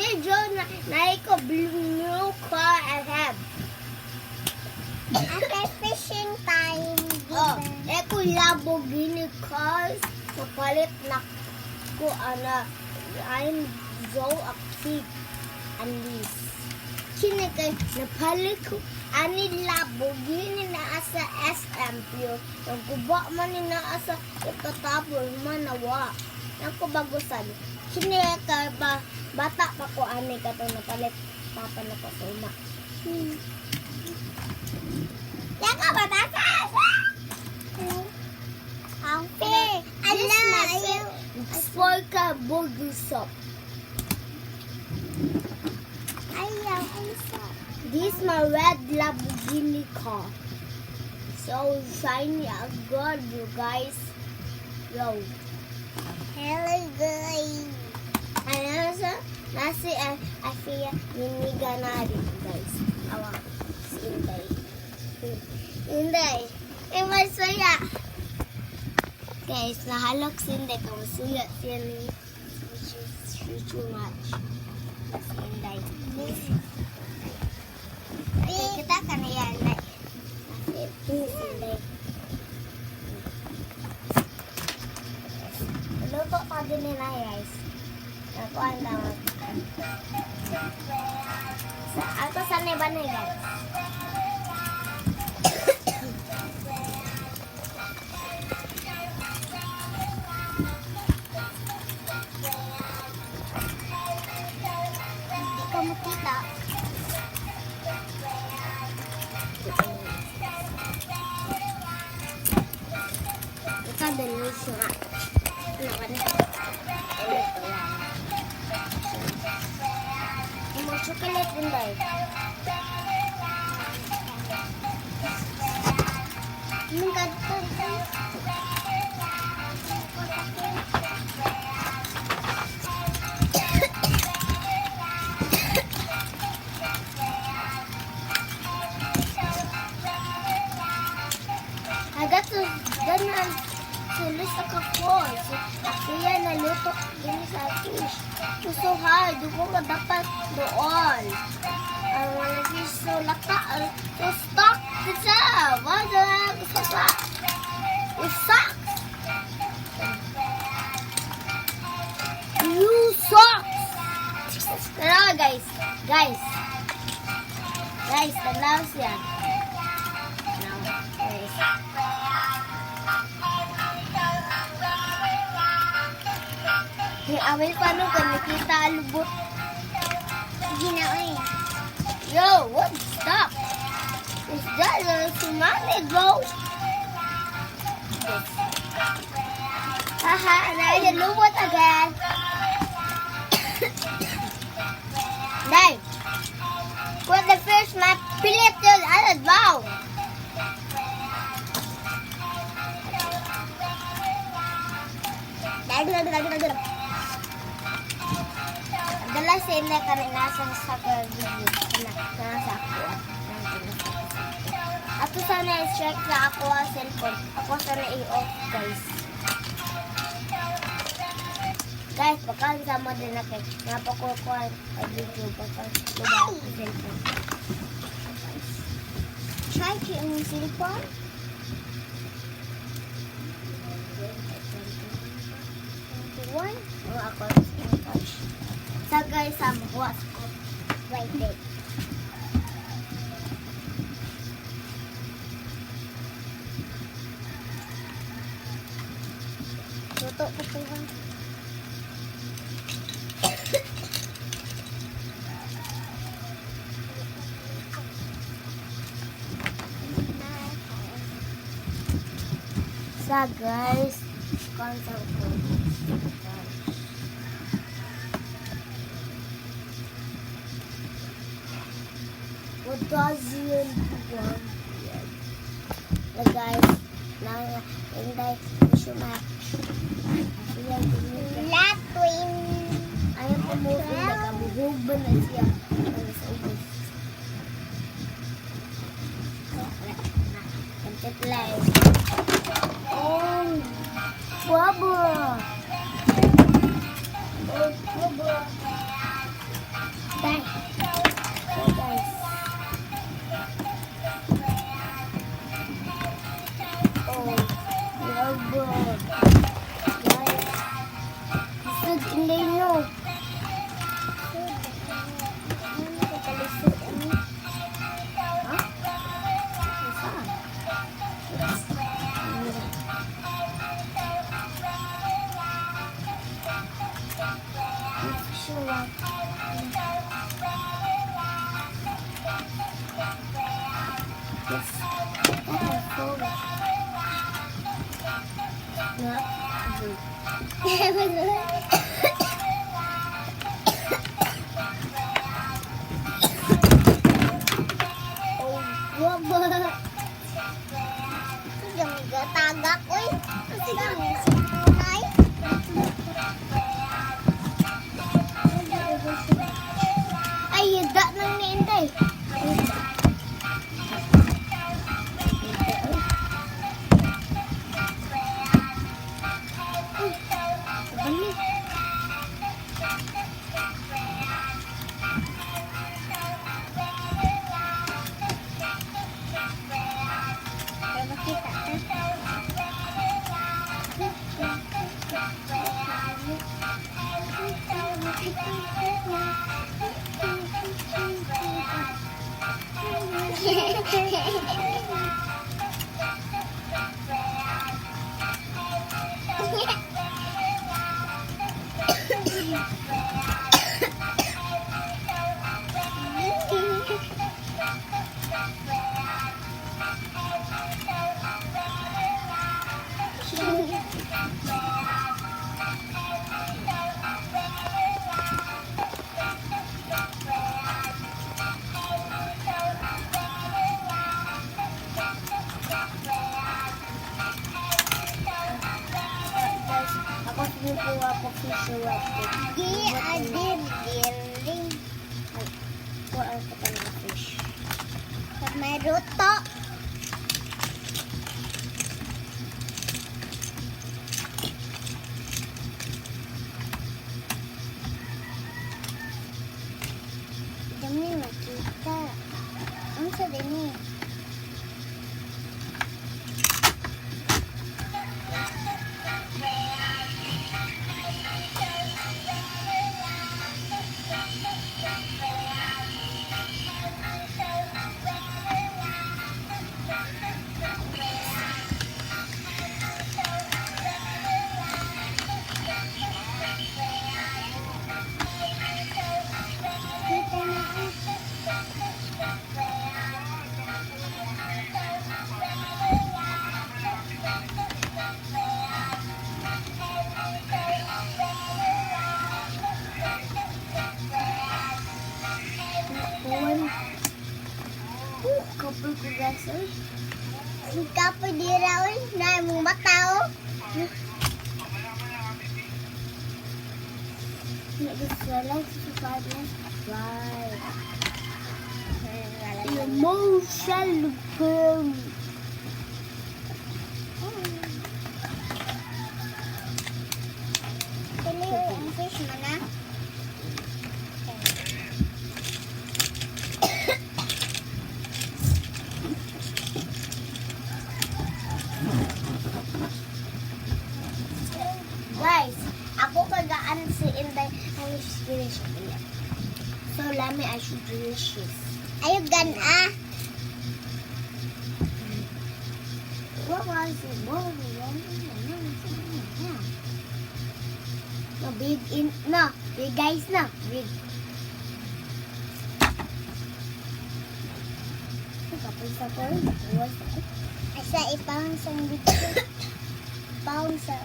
video na ko blue car I have. Okay, fishing time. Oh, ko Lamborghini cars. Kapalit na ko I'm so active and this. Kini kay napalit ko ani Lamborghini na asa SMP. Yung kuba man ni na asa itatapos man nawa. Ako bagusan. Kini kay bata pa ko ani katong napalit papa na ko sa uma. Yaka batasas! Ang fair. Spoil ka burger shop. Ayaw, ang sarap. This is my red Lamborghini car. So shiny and good, you guys. Yo. Hello, guys. And also, nasi I feel niniga na rin, guys. Awa. Si Inday. Inday. Masaya. Guys, nahalok si Inday. Kamasuya siya ni too much. Si Inday. Okay, kita ka na yan. Si Inday. Luto pa din nila, guys. Nakuha ang tawag. Ato sa nebanay, guys. Hindi ka makita. Ito din siya. Ano ka na? Ulit ko lang. May chocolate din ba? Ang ganda. Agad sa ganan. Sulis sa kapon. Kaya naluto din sa fish. So hard. Doon ko dapat doon. Ang wala fish so laka. So stuck. Kasi wala. Gusto pa. It sucks. You sucks. Tara guys. Guys, tanaw siya. Guys. Away pa nung nakita lubot. Ginaoy. Yo, what? Stop. Is that a tsunami, bro? Haha, naya lubot again. Dai. Put the fish, my pilit yun. Ano, wow. Dai. Dala sila kami nasa sa nasa ako. Ato sana i-check sa ako ang cellphone. Ako sana i-off, guys. Guys, baka sama din na kayo. Napakukuha ang video. Baka tuba ang cellphone. Charge yung cellphone. One? O ako. So guys, buwas ko. Right there. Luto ko po ba? So guys, consult ko. What does you want? Guys, Inday, gusto na. Latwin. Ayaw ko mo nakabuhog ba na siya? Ano sa ubos? Kantiplay. Oh! Baba! Oh, baba! Sure. Yes. Tagak, uy. Kasi kami si Tunay. Ay, yada nang niintay. Kaya makita ka. Ako sinukuha ko fishawat ko. Di adir diring. Kuha ko talaga fish. Pag may ruto. Dami makita. Ang sa dini. Kita na ang Kuwan. Couple ko guys. kapoy di raon na mong bataw. Nag-select sa partners. Right. Emotional film. Pili ang fish mo na. Guys, ako kagaan si Inday ang delicious. So, lami ay siya delicious. Ayog gan ah. What was it? No, big in, no, big guys na, big. Kapag sa ko, Asa ipang sa video. Pang sa